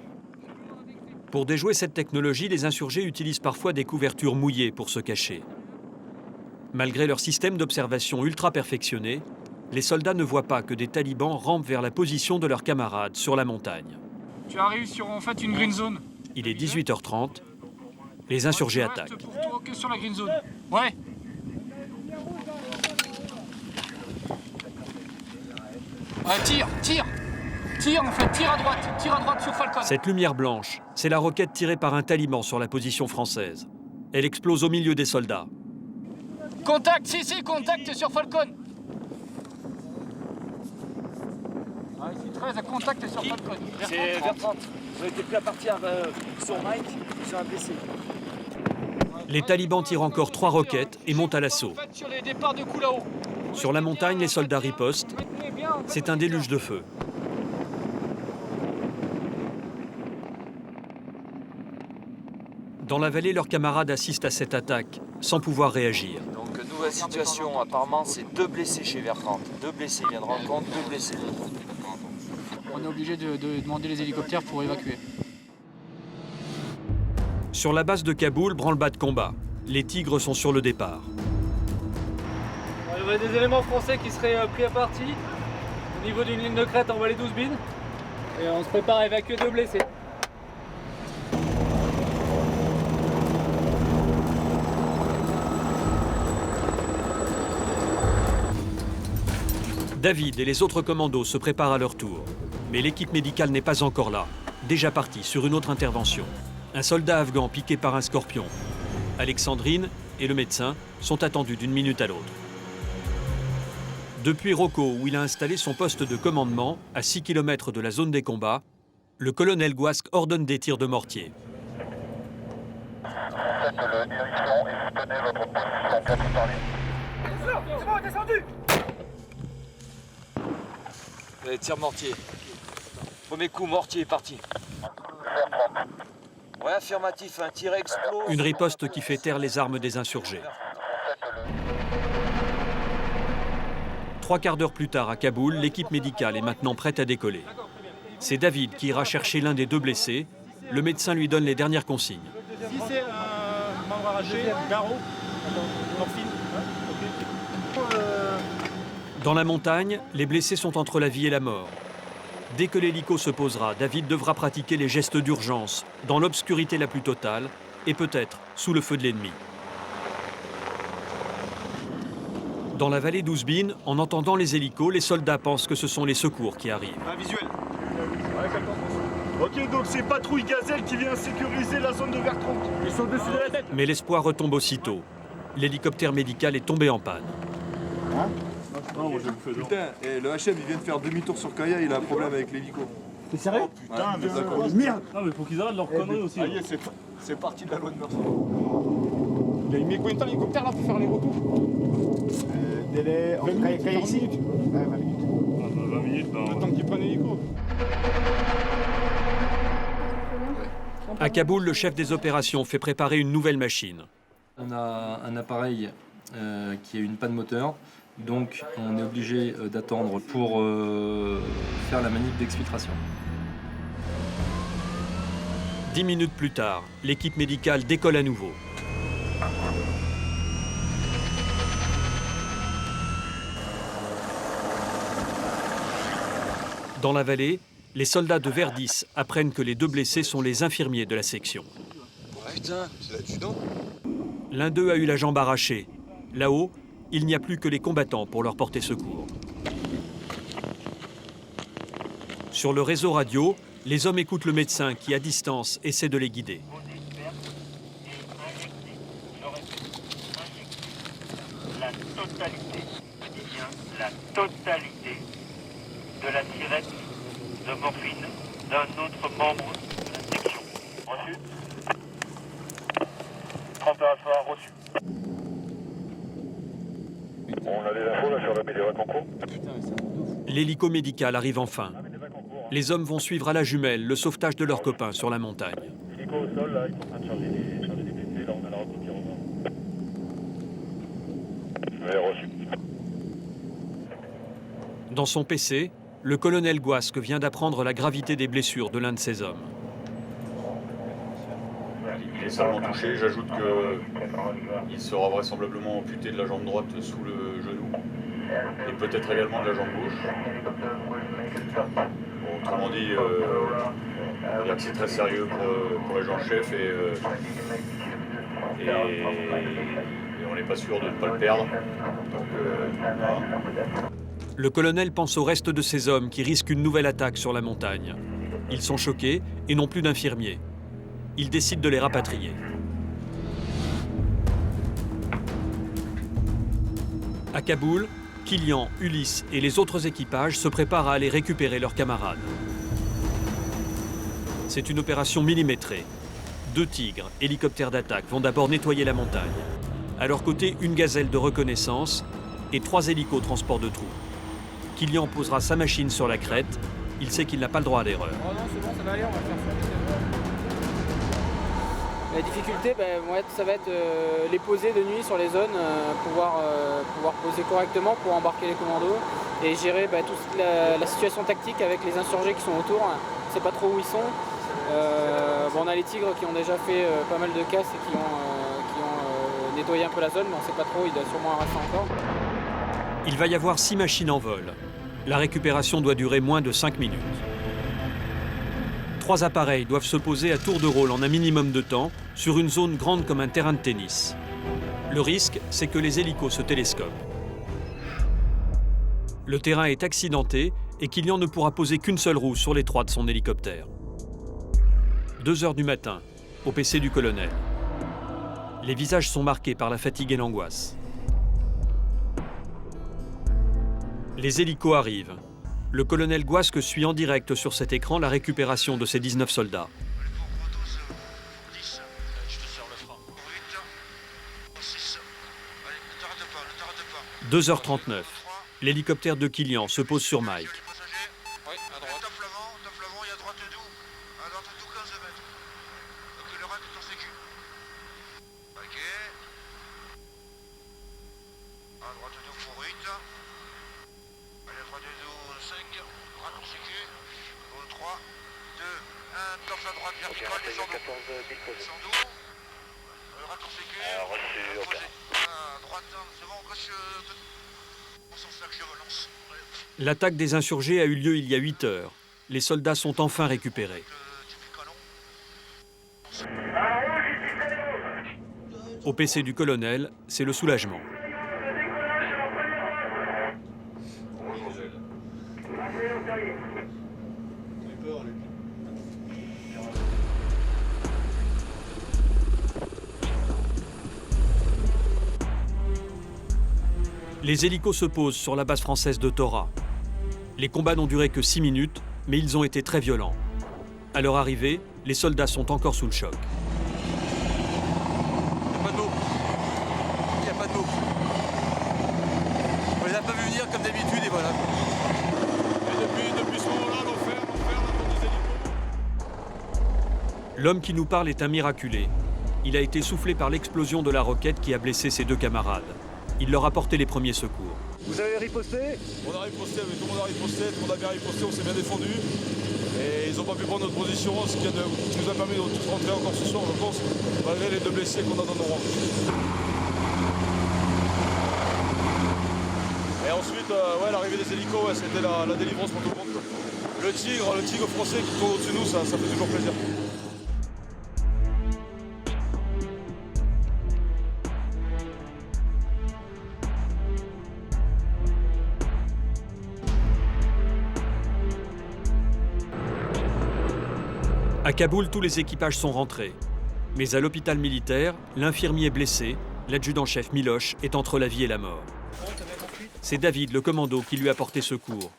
Pour déjouer cette technologie, les insurgés utilisent parfois des couvertures mouillées pour se cacher. Malgré leur système d'observation ultra perfectionné, les soldats ne voient pas que des talibans rampent vers la position de leurs camarades sur la montagne. Tu arrives sur en fait une green zone. Il est 18h30. Les insurgés attaquent. Pour toi, que sur la green zone. Ouais. Tire en fait, tire à droite sur Falcon. Cette lumière blanche, c'est la roquette tirée par un taliban sur la position française. Elle explose au milieu des soldats. Contact, contact sur Falcon. Ah, ici 13 à contact sur Falcon. C'est vers 30. Vous avez été pris à partir sur Mike, sur un blessé. Les talibans tirent encore 3 roquettes et montent à l'assaut. Sur les départs de coups là-haut. Sur la montagne, les soldats ripostent. C'est un déluge de feu. Dans la vallée, leurs camarades assistent à cette attaque, sans pouvoir réagir. Donc, nouvelle situation, apparemment, c'est 2 blessés chez Vert 30. 2 blessés, il vient de rendre compte, 2 blessés. On est obligé de demander les hélicoptères pour évacuer. Sur la base de Kaboul, branle-bas de combat. Les Tigres sont sur le départ. Il y aurait des éléments français qui seraient pris à partie au niveau d'une ligne de crête en vallée d'Ouzbine. Et on se prépare à évacuer 2 blessés. David et les autres commandos se préparent à leur tour. Mais l'équipe médicale n'est pas encore là, déjà partie sur une autre intervention. Un soldat afghan piqué par un scorpion. Alexandrine et le médecin sont attendus d'une minute à l'autre. Depuis Roko, où il a installé son poste de commandement, à 6 km de la zone des combats, le colonel Gouasque ordonne des tirs de mortier. faites le hérisson et vous tenez votre position capitale. C'est bon, descendu. Allez, tire mortier. Premier coup, mortier, parti. Ouais, affirmatif, un tir explose. Une riposte qui fait taire les armes des insurgés. 3 quarts d'heure plus tard à Kaboul, l'équipe médicale est maintenant prête à décoller. C'est David qui ira chercher l'un des 2 blessés. Le médecin lui donne les dernières consignes. Si c'est un membre arraché, garrot, morphine. Dans la montagne, les blessés sont entre la vie et la mort. Dès que l'hélico se posera, David devra pratiquer les gestes d'urgence, dans l'obscurité la plus totale, et peut-être sous le feu de l'ennemi. Dans la vallée d'Ouzbine, en entendant les hélicos, les soldats pensent que ce sont les secours qui arrivent. Un visuel. Ok, donc c'est patrouille Gazelle qui vient sécuriser la zone de Vertronc. Ils sont au-dessus de la tête. Mais l'espoir retombe aussitôt. L'hélicoptère médical est tombé en panne. Non, moi je me fais putain, et le HM il vient de faire demi-tour sur Kaya, il a un problème avec l'hélico. T'es sérieux? Putain, mais d'accord. Merde. Ah mais faut qu'ils arrêtent leur connerie aussi. C'est parti de la loi de Meursault. Il met combien de temps l'hélicoptère là pour faire les retours? Délai, on Kaya ici. 20 minutes. Le temps qu'ils prennent l'hélico. À Kaboul, le chef des opérations fait préparer une nouvelle machine. On a un appareil qui a une panne moteur, donc on est obligé d'attendre pour faire la manip d'exfiltration. 10 minutes plus tard, l'équipe médicale décolle à nouveau. Dans la vallée, les soldats de Verdis apprennent que les 2 blessés sont les infirmiers de la section. Putain, c'est l'adjudant. L'un d'eux a eu la jambe arrachée. Là-haut, il n'y a plus que les combattants pour leur porter secours. Sur le réseau radio, les hommes écoutent le médecin qui, à distance, essaie de les guider. La totalité, je dis bien la totalité de la tirette de morphine d'un autre membre de la section. Reçu. Température reçu. On a des infos là sur le Médévac en cours. L'hélico médical arrive enfin. Les hommes vont suivre à la jumelle le sauvetage de leurs copains sur la montagne. Hélico au sol, là, ils sont en train de charger des blessés. Là, on a la route qui revient. Reçu. Dans son PC, le colonel Guasque vient d'apprendre la gravité des blessures de l'un de ses hommes. Il est salement touché, j'ajoute qu'il sera vraisemblablement amputé de la jambe droite sous le genou et peut-être également de la jambe gauche. Bon, autrement dit, on va dire que c'est très sérieux pour l'agent-chef et on n'est pas sûr de ne pas le perdre. Donc, voilà. Le colonel pense au reste de ses hommes qui risquent une nouvelle attaque sur la montagne. Ils sont choqués et n'ont plus d'infirmiers. Il décide de les rapatrier. À Kaboul, Kilian, Ulysse et les autres équipages se préparent à aller récupérer leurs camarades. C'est une opération millimétrée. 2 tigres, hélicoptères d'attaque, vont d'abord nettoyer la montagne. À leur côté, une gazelle de reconnaissance et 3 hélicos transport de troupes. Kilian posera sa machine sur la crête. Il sait qu'il n'a pas le droit à l'erreur. Oh non, c'est bon, ça va aller, on va faire ça. La difficulté, ça va être les poser de nuit sur les zones, pouvoir poser correctement pour embarquer les commandos et gérer toute la situation tactique avec les insurgés qui sont autour. On ne sait pas trop où ils sont. On a les tigres qui ont déjà fait pas mal de casses et qui ont nettoyé un peu la zone, mais on ne sait pas trop, il doit sûrement en rester encore. Il va y avoir 6 machines en vol. La récupération doit durer moins de 5 minutes. 3 appareils doivent se poser à tour de rôle en un minimum de temps sur une zone grande comme un terrain de tennis. Le risque, c'est que les hélicos se télescopent. Le terrain est accidenté et Kilian ne pourra poser qu'une seule roue sur les 3 de son hélicoptère. 2 heures du matin, au PC du colonel. Les visages sont marqués par la fatigue et l'angoisse. Les hélicos arrivent. Le colonel Guasque suit en direct sur cet écran la récupération de ses 19 soldats. 2h39. L'hélicoptère de Kilian se pose sur Mike. Oui, à droite. Top l'avant, il y a droite doux. À droite doux, 15 mètres. Ok, le rack est en sécu. Ok. À droite doux pour 8. Allez, à droite doux, 5. Rack en sécu. 3, 2, 1. Torche à droite, verticale, descendons. Descendons. Rack en sécu. Posé. À droite, c'est bon, gauche. L'attaque des insurgés a eu lieu il y a 8 heures. Les soldats sont enfin récupérés. Au PC du colonel, c'est le soulagement. Les hélicos se posent sur la base française de Tora. Les combats n'ont duré que 6 minutes, mais ils ont été très violents. À leur arrivée, les soldats sont encore sous le choc. Il n'y a pas de mots. Il n'y a pas de mots. On les a pas vu venir comme d'habitude et voilà. Et depuis ce moment-là, l'enfer, la des hélicos. L'homme qui nous parle est un miraculé. Il a été soufflé par l'explosion de la roquette qui a blessé ses 2 camarades. Il leur a porté les premiers secours. Vous avez riposté? On a riposté, tout le monde a riposté, tout le monde a bien riposté, on s'est bien défendu. Et ils n'ont pas pu prendre notre position, ce qui nous a permis de tous rentrer encore ce soir, je pense, malgré les 2 blessés qu'on a dans nos rangs. Et ensuite, l'arrivée des hélicos, c'était la délivrance pour tout le monde. Le tigre français qui tourne au-dessus de nous, ça fait toujours plaisir. À Kaboul, tous les équipages sont rentrés. Mais à l'hôpital militaire, l'infirmier blessé, l'adjudant-chef Miloche, est entre la vie et la mort. C'est David, le commando, qui lui a porté secours.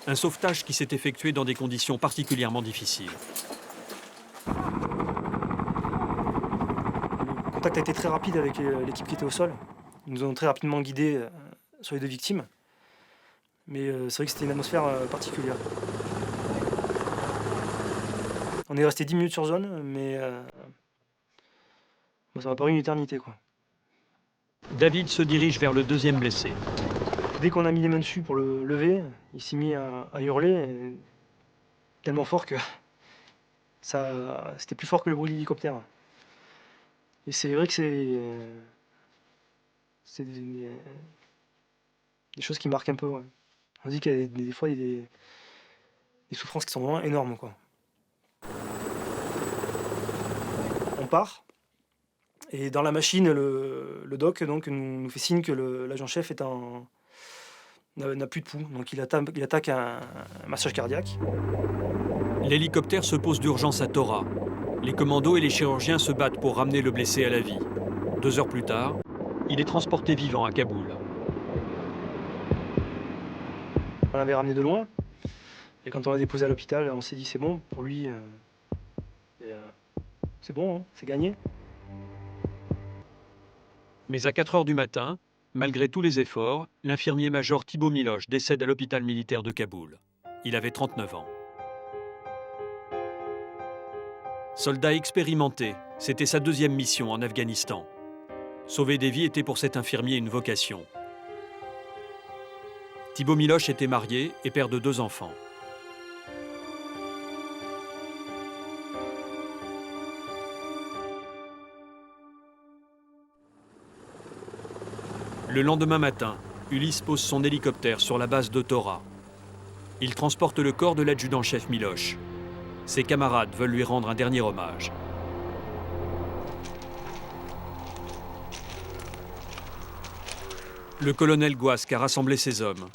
Un sauvetage qui s'est effectué dans des conditions particulièrement difficiles. Le contact a été très rapide avec l'équipe qui était au sol. Ils nous ont très rapidement guidés sur les 2 victimes. Mais c'est vrai que c'était une atmosphère particulière. On est resté 10 minutes sur zone, mais ça m'a paru une éternité, quoi. David se dirige vers le 2e blessé. Dès qu'on a mis les mains dessus pour le lever, il s'est mis à hurler, tellement fort que c'était plus fort que le bruit de l'hélicoptère. Et c'est vrai que c'est des choses qui marquent un peu. Ouais. On dit qu'il y a des fois des souffrances qui sont vraiment énormes, quoi. On part, et dans la machine, le doc donc, nous fait signe que l'agent-chef n'a plus de pouls, donc il attaque un massage cardiaque. L'hélicoptère se pose d'urgence à Tora. Les commandos et les chirurgiens se battent pour ramener le blessé à la vie. 2 heures plus tard, il est transporté vivant à Kaboul. On l'avait ramené de loin, et quand on l'a déposé à l'hôpital, on s'est dit c'est bon, pour lui, c'est bon, hein, c'est gagné. Mais à 4 heures du matin, malgré tous les efforts, l'infirmier-major Thibaut Miloche décède à l'hôpital militaire de Kaboul. Il avait 39 ans. Soldat expérimenté, c'était sa 2e mission en Afghanistan. Sauver des vies était pour cet infirmier une vocation. Thibaut Miloche était marié et père de 2 enfants. Le lendemain matin, Ulysse pose son hélicoptère sur la base de Tora. Il transporte le corps de l'adjudant-chef Miloche. Ses camarades veulent lui rendre un dernier hommage. Le colonel Gouasque a rassemblé ses hommes.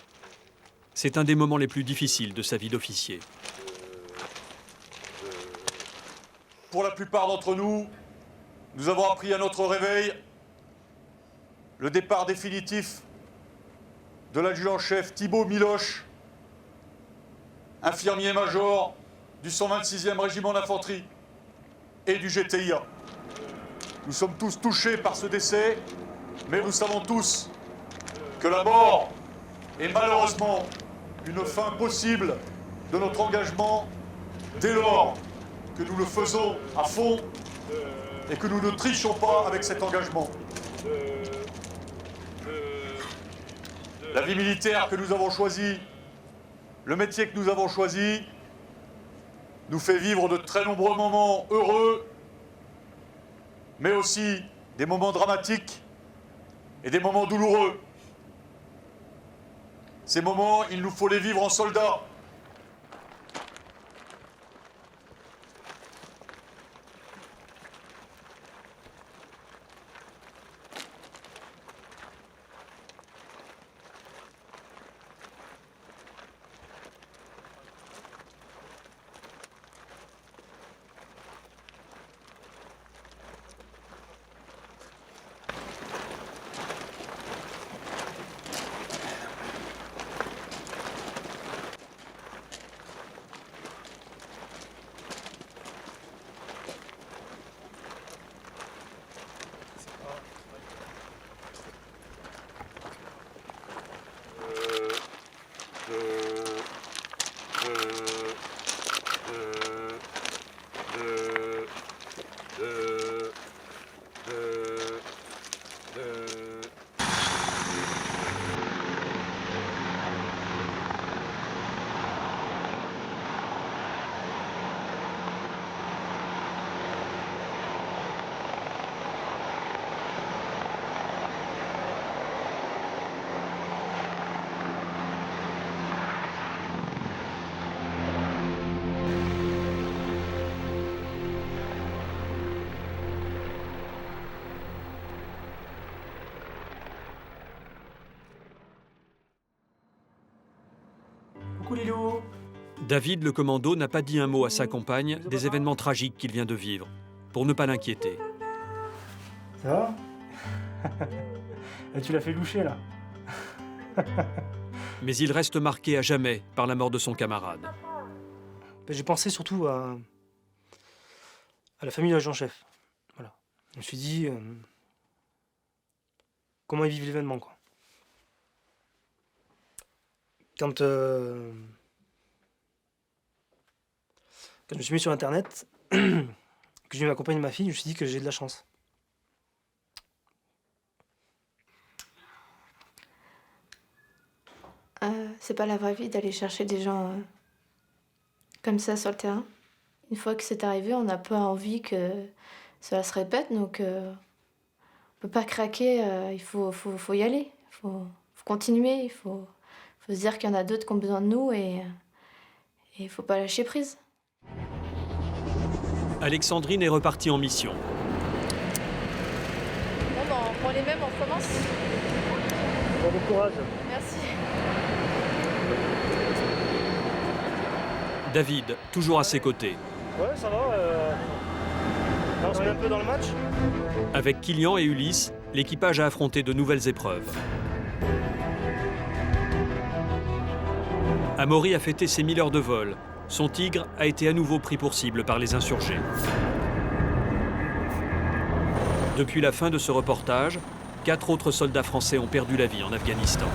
C'est un des moments les plus difficiles de sa vie d'officier. Pour la plupart d'entre nous, nous avons appris à notre réveil le départ définitif de l'adjudant-chef Thibaut Miloche, infirmier-major du 126e régiment d'infanterie et du GTIA. Nous sommes tous touchés par ce décès, mais nous savons tous que la mort est malheureusement une fin possible de notre engagement dès lors que nous le faisons à fond et que nous ne trichons pas avec cet engagement. La vie militaire que nous avons choisie, le métier que nous avons choisi, nous fait vivre de très nombreux moments heureux, mais aussi des moments dramatiques et des moments douloureux. Ces moments, il nous faut les vivre en soldats. Coucou Lilou. David, le commando, n'a pas dit un mot à sa compagne des événements tragiques qu'il vient de vivre, pour ne pas l'inquiéter. Ça va? Tu l'as fait loucher là. Mais il reste marqué à jamais par la mort de son camarade. J'ai pensé surtout à la famille de l'agent-chef. Voilà. Je me suis dit comment ils vivent l'événement, quoi. Quand je me suis mis sur internet, que j'ai eu accompagner ma fille, je me suis dit que j'ai de la chance. C'est pas la vraie vie d'aller chercher des gens comme ça sur le terrain. Une fois que c'est arrivé, on n'a pas envie que cela se répète, donc on peut pas craquer, il faut y aller, il faut continuer, il faut se dire qu'il y en a d'autres qui ont besoin de nous et il faut pas lâcher prise. Alexandrine est repartie en mission. Bon, ben, on prend les mêmes, on commence. Bon courage. Merci. David, toujours à ses côtés. Ouais, ça va. Là, on se met un peu dans le match. Avec Kilian et Ulysse, l'équipage a affronté de nouvelles épreuves. Amaury a fêté ses 1000 heures de vol. Son Tigre a été à nouveau pris pour cible par les insurgés. Depuis la fin de ce reportage, 4 autres soldats français ont perdu la vie en Afghanistan.